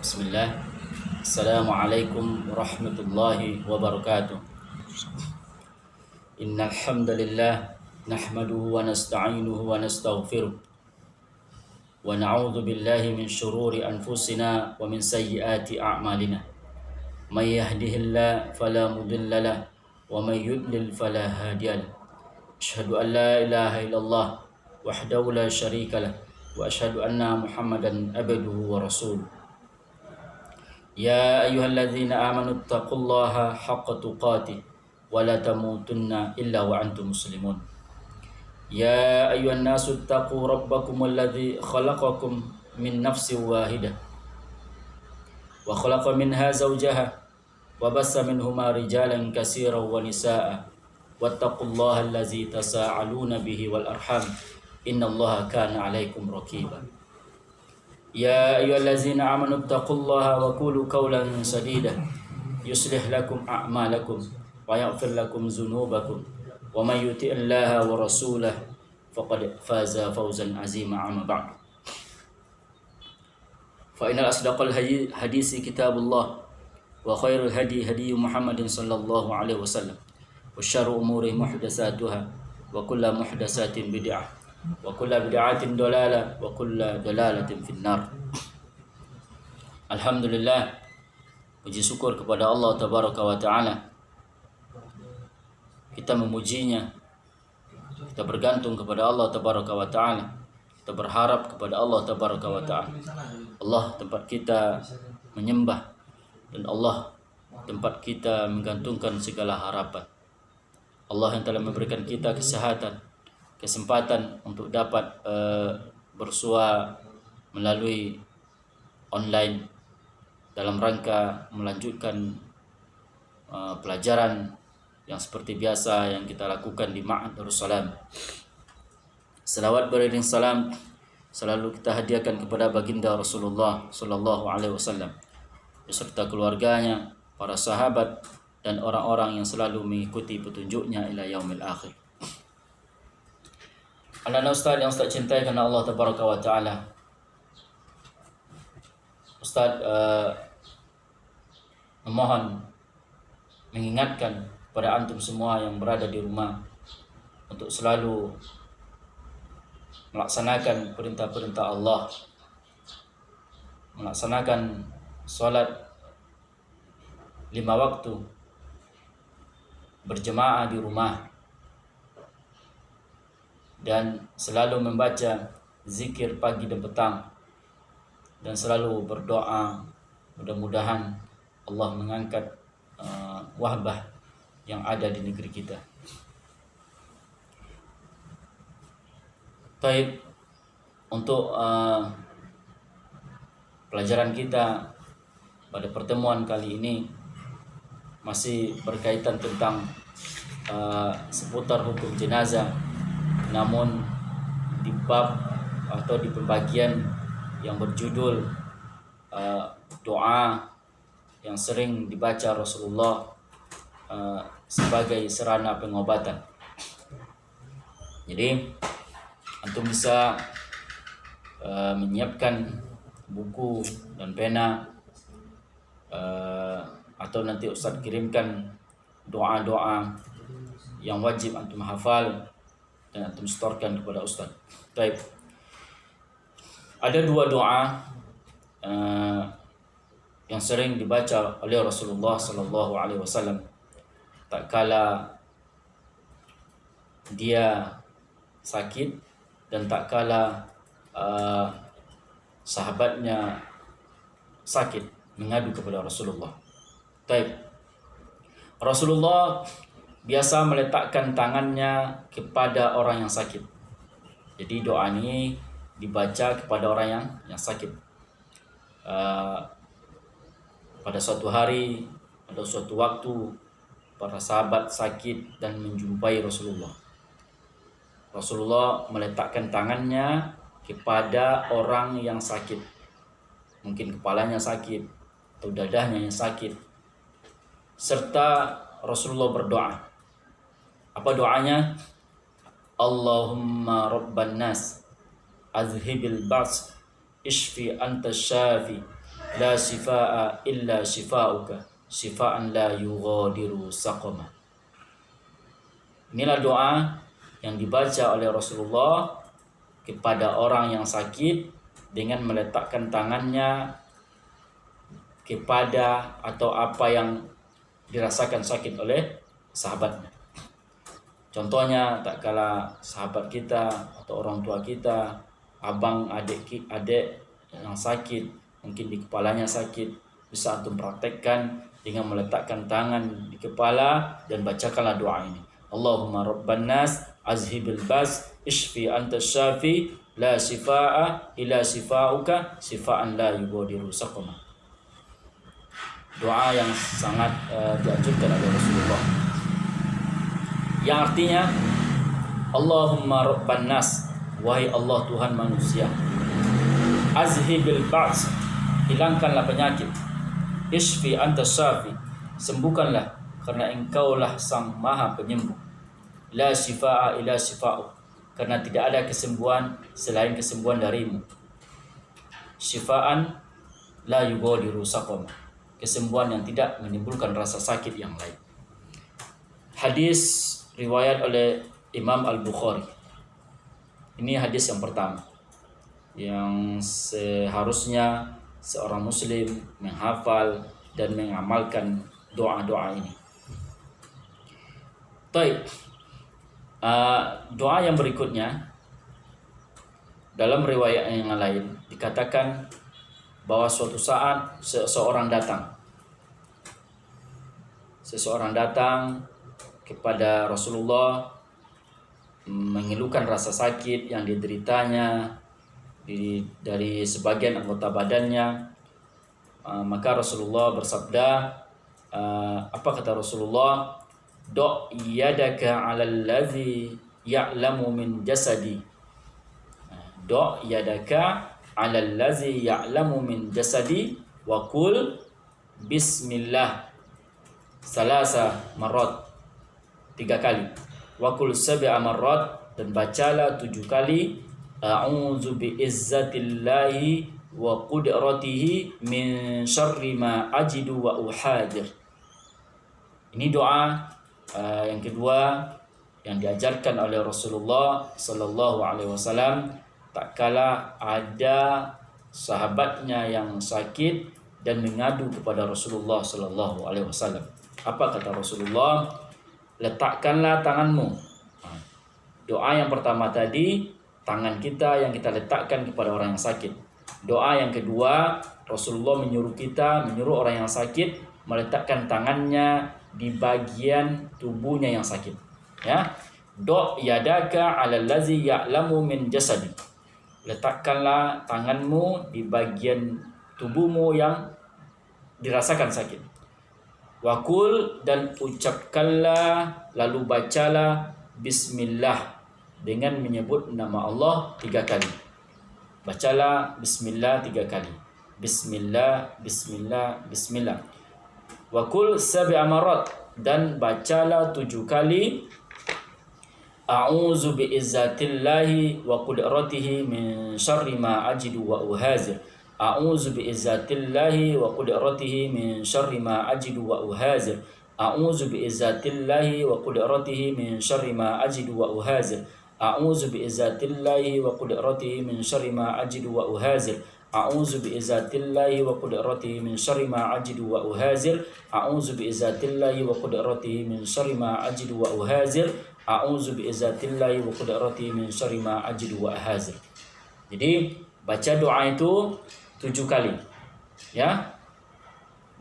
Bismillah. Assalamualaikum warahmatullahi wabarakatuh. Innal hamdalillah nahmaduhu wa nasta'inuhu wa nastaghfiruh wa na'udzu billahi min shururi anfusina wa min sayyiati a'malina. May yahdihillahu fala mudilla lahu wa may yudlil fala hadiya lahu. Asyhadu an la ilaha illallah wahdahu la syarika lah wa asyhadu anna Muhammadan abduhu wa rasuluh. Ya ayyuhalladzina amanu taqullaha haqqa tuqatih wa la tamutunna illa wa antum muslimun. Ya ayyuhan nasu taqu rabbakumul ladzi khalaqakum min nafsin wahidah wa khalaqa minha zawjaha wa bassa minhuma rijalan katsiran wa nisaa'a wattaqullaha allazi tasaaluna bihi wal arham innallaha kana 'alaikum raqiba. Ya ayyuhallazina amanu taqullaha wa qulu qawlan sadida yuslih lakum a'malakum wa yaghfir lakum dzunubakum wa may yuti'illaha wa rasulahu faqad faza fawzan 'azima. Amma ba'd. Fa innal asdaqal hadisi kitabullah wa khairul hadi hadi Muhammadin sallallahu alaihi wasallam wa syarrul umuri muhdatsatuha wa kullu muhdatsatin bid'ah wa kullu bid'atin dalalah wa kullu dalalatin finnar. Alhamdulillah, puji syukur kepada Allah tabaraka wa taala. Kita memujinya, kita bergantung kepada Allah tabaraka wa taala, kita berharap kepada Allah tabaraka wa taala. Allah tempat kita menyembah dan Allah tempat kita menggantungkan segala harapan. Allah yang telah memberikan kita kesehatan, kesempatan untuk dapat bersua melalui online dalam rangka melanjutkan pelajaran yang seperti biasa yang kita lakukan di Ma'had Darussalam. Selawat beriring salam selalu kita hadiahkan kepada baginda Rasulullah sallallahu alaihi wasallam beserta keluarganya, para sahabat dan orang-orang yang selalu mengikuti petunjuknya ila yaumil akhir. Anak-anak Ustaz yang Ustaz cintai kerana Allah tabaraka wa taala. Ustaz memohon mengingatkan pada antum semua yang berada di rumah untuk selalu melaksanakan perintah-perintah Allah, melaksanakan solat 5 waktu berjemaah di rumah dan selalu membaca zikir pagi dan petang dan selalu berdoa mudah-mudahan Allah mengangkat wabah yang ada di negeri kita. Baik, untuk pelajaran kita pada pertemuan kali ini masih berkaitan tentang seputar hukum jenazah, namun di bab atau di pembagian yang berjudul doa yang sering dibaca Rasulullah sebagai sarana pengobatan. Jadi antum bisa menyiapkan buku dan pena atau nanti Ustaz kirimkan doa-doa yang wajib antum hafal dan antum setorkan kepada Ustaz. Baik. Ada 2 doa yang sering dibaca oleh Rasulullah sallallahu alaihi wasallam tak kala dia sakit dan tak kala sahabatnya sakit mengadu kepada Rasulullah. Baik. Rasulullah biasa meletakkan tangannya kepada orang yang sakit. Jadi doa ini dibaca kepada orang yang sakit. Pada suatu hari, pada suatu waktu, para sahabat sakit dan menjumpai Rasulullah. Rasulullah meletakkan tangannya kepada orang yang sakit. Mungkin kepalanya sakit atau dadahnya yang sakit. Serta Rasulullah berdoa. Apa doanya? Allahumma rabban nas azhibil ba's ishfi anta syafi la shifaa illa shifauka shifaan la yughadiru saqama. Inilah doa yang dibaca oleh Rasulullah kepada orang yang sakit dengan meletakkan tangannya kepada atau apa yang dirasakan sakit oleh sahabatnya. Contohnya, tak kala sahabat kita atau orang tua kita, abang, adik yang sakit, mungkin di kepalanya sakit, bisa antum praktekkan dengan meletakkan tangan di kepala dan bacakanlah doa ini. Allahumma rabban nas azhibil bas ishfi anta syafi la shifaa ila shifauka shifaan la yughadiru saqama. Doa yang sangat dianjurkan oleh Rasulullah, yang artinya Allahumma rabban nas, wahai Allah Tuhan manusia, azhibil ba's, hilangkanlah penyakit, ishfi anta syafi, sembuhkanlah karena engkaulah sang maha penyembuh, la shifaa ila shifa'u, karena tidak ada kesembuhan selain kesembuhan darimu, syifaan la yughadiru saqama, kesembuhan yang tidak menimbulkan rasa sakit yang lain. Hadis riwayat oleh Imam Al-Bukhari. Ini hadis yang pertama yang seharusnya seorang muslim menghafal dan mengamalkan doa-doa ini. Baik. Doa yang berikutnya dalam riwayat yang lain dikatakan bahwa suatu saat seseorang datang kepada Rasulullah mengeluhkan rasa sakit yang dideritanya dari sebagian anggota badannya. Maka Rasulullah bersabda, apa kata Rasulullah? Do' yadaka 'alal ladzi ya'lamu min jasadi. Do' yadaka 'alal ladzi ya'lamu min jasadi wa qul bismillah salasa marrat, 3 kali. Wa qul sab'a marrat, dan bacalah 7 kali. A'udzu bi'izzatillahi wa qudratihi min syarri ma ajidu wa uhadir. Ini doa yang kedua yang diajarkan oleh Rasulullah sallallahu alaihi wasallam tak kala ada sahabatnya yang sakit dan mengadu kepada Rasulullah sallallahu alaihi wasallam. Apa kata Rasulullah? Letakkanlah tanganmu. Doa yang pertama tadi, tangan kita yang kita letakkan kepada orang yang sakit. Doa yang kedua, Rasulullah menyuruh orang yang sakit meletakkan tangannya di bagian tubuhnya yang sakit. Ya. Do' yadaka 'alal ladzi ya'lamu min jasadi. Letakkanlah tanganmu di bagian tubuhmu yang dirasakan sakit. Wakul, dan ucapkanlah, lalu bacalah bismillah dengan menyebut nama Allah 3 kali. Bacalah bismillah 3 kali. Bismillah, bismillah, bismillah. Wakul sab'a marat, dan bacalah 7 kali. A'udzu bi'izzatillahi wa qudratihi min syarri ma ajidu wa uhazir. A'udzu bi'izzatillahi wa qudratihi min syarri ma ajidu wa uhazir. A'udzu bi'izzatillahi wa qudratihi min syarri ma ajidu wa uhazir. A'udzu bi'izzatillahi wa qudratihi min syarri ma ajidu wa uhazir. A'udzu bi'izzatillahi wa qudratihi min syarri ma ajidu wa uhazir. A'udzu bi'izzatillahi wa qudratihi min syarri ma ajidu wa uhazir. A'udzu bi'izzatillahi wa qudratihi min syarri ma ajidu wa uhazir. Jadi baca doa itu 7 kali, ya,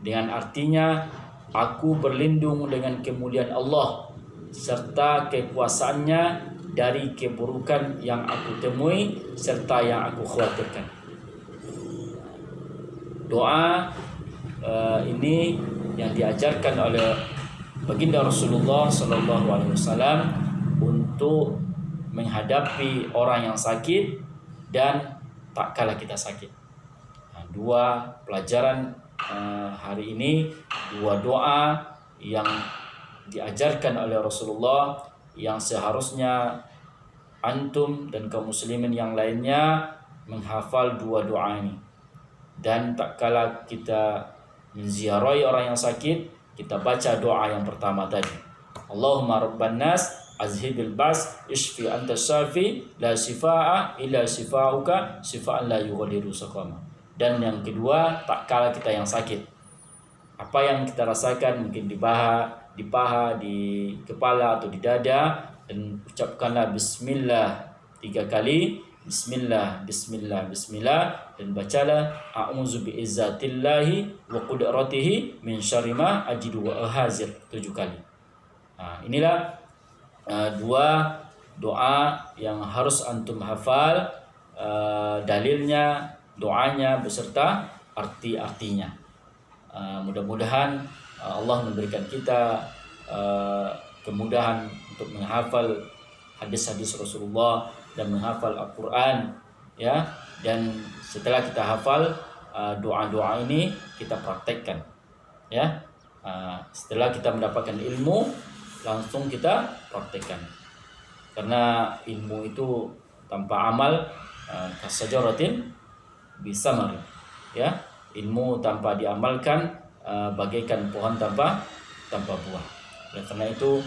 dengan artinya aku berlindung dengan kemuliaan Allah serta kekuasaannya dari keburukan yang aku temui serta yang aku khawatirkan. Doa ini yang diajarkan oleh baginda Rasulullah sallallahu alaihi wasallam untuk menghadapi orang yang sakit dan tak kala kita sakit. Dua pelajaran hari ini, 2 doa yang diajarkan oleh Rasulullah yang seharusnya antum dan kaum muslimin yang lainnya menghafal 2 doa ini. Dan tak kala kita menziarahi orang yang sakit, kita baca doa yang pertama tadi. Allahumma rabban nas azhibil bas ishfi anta syafi la shifaa illa shifauka shifaan la yughadiru saqama. Dan yang kedua, tak kala kita yang sakit, apa yang kita rasakan mungkin di paha, di kepala atau di dada, dan ucapkanlah bismillah 3 kali. Bismillah, bismillah, bismillah, dan bacalah a'udzu bi'izzatillahi wa qudratihi min syarri ma ajidu wa ahazir 7 kali. Inilah 2 doa yang harus antum hafal, dalilnya, doanya beserta arti-artinya. Mudah-mudahan Allah memberikan kita kemudahan untuk menghafal hadis-hadis Rasulullah dan menghafal Al-Quran, ya. Dan setelah kita hafal doa-doa ini, kita praktekkan, ya. Setelah kita mendapatkan ilmu, langsung kita praktekkan. Karena ilmu itu tanpa amal kasajaratin bisamari, ya. Ilmu tanpa diamalkan bagaikan pohon tanpa buah. Oleh karena itu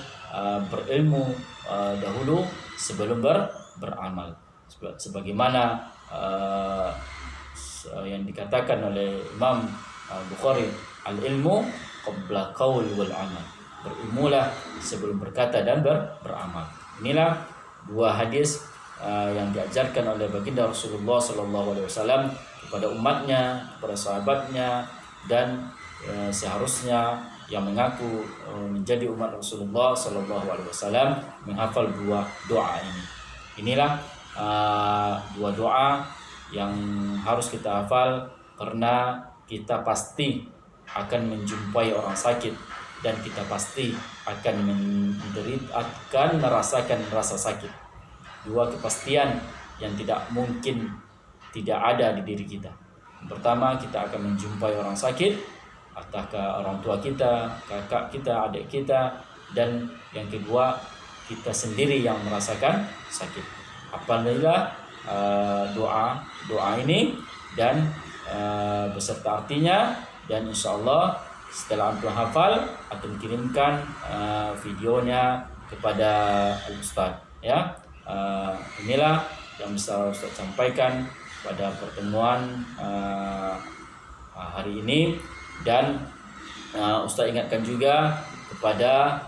berilmu dahulu sebelum beramal, sebagaimana yang dikatakan oleh Imam Bukhari, al-ilmu qabla qaul wal amal. Berilmulah sebelum berkata dan beramal. Inilah 2 hadis yang diajarkan oleh baginda Rasulullah SAW kepada umatnya, kepada sahabatnya, dan seharusnya yang mengaku menjadi umat Rasulullah SAW menghafal 2 doa ini. Inilah 2 doa yang harus kita hafal, karena kita pasti akan menjumpai orang sakit, dan kita pasti akan merasakan rasa sakit. 2 kepastian yang tidak mungkin tidak ada di diri kita. Yang pertama, kita akan menjumpai orang sakit, apakah orang tua kita, kakak kita, adik kita, dan yang kedua, kita sendiri yang merasakan sakit. Apabila doa ini dan beserta artinya, dan insyaallah setelah antum hafal, antum kirimkan videonya kepada Ustaz, ya. Inilah yang bisa Ustaz sampaikan pada pertemuan hari ini. Dan Ustaz ingatkan juga kepada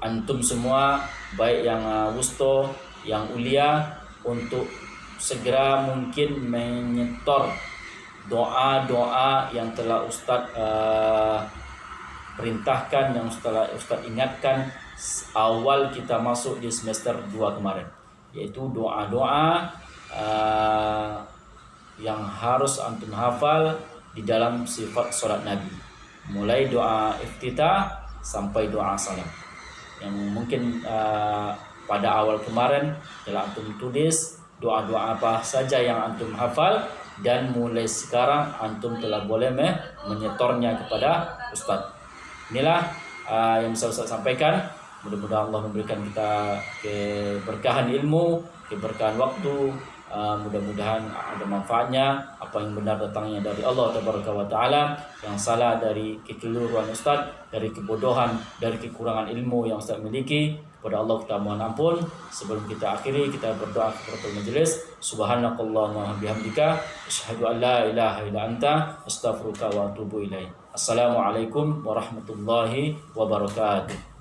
antum semua, baik yang wusto, yang ulia, untuk segera mungkin menyetor doa-doa yang telah Ustaz perintahkan, yang setelah Ustaz ingatkan awal kita masuk di semester 2 kemarin, yaitu doa-doa yang harus antum hafal di dalam sifat salat Nabi, mulai doa iftitah sampai doa salam, yang mungkin pada awal kemarin telah antum tulis doa-doa apa saja yang antum hafal, dan mulai sekarang antum telah boleh menyetornya kepada Ustaz. Inilah yang bisa Ustaz sampaikan. Mudah-mudahan Allah memberikan kita keberkahan ilmu, keberkahan waktu. Mudah-mudahan ada manfaatnya. Apa yang benar datangnya dari Allah Tabaraka wa Ta'ala, yang salah dari kekeliruan Ustaz, dari kebodohan, dari kekurangan ilmu yang Ustaz miliki, kepada Allah kita mohon ampun. Sebelum kita akhiri, kita berdoa kepada majelis. Subhanakallahumma bihamdika asyhadu an la ilaha illa anta astaghfiruka wa atubu ilaik. Assalamualaikum warahmatullahi wabarakatuh.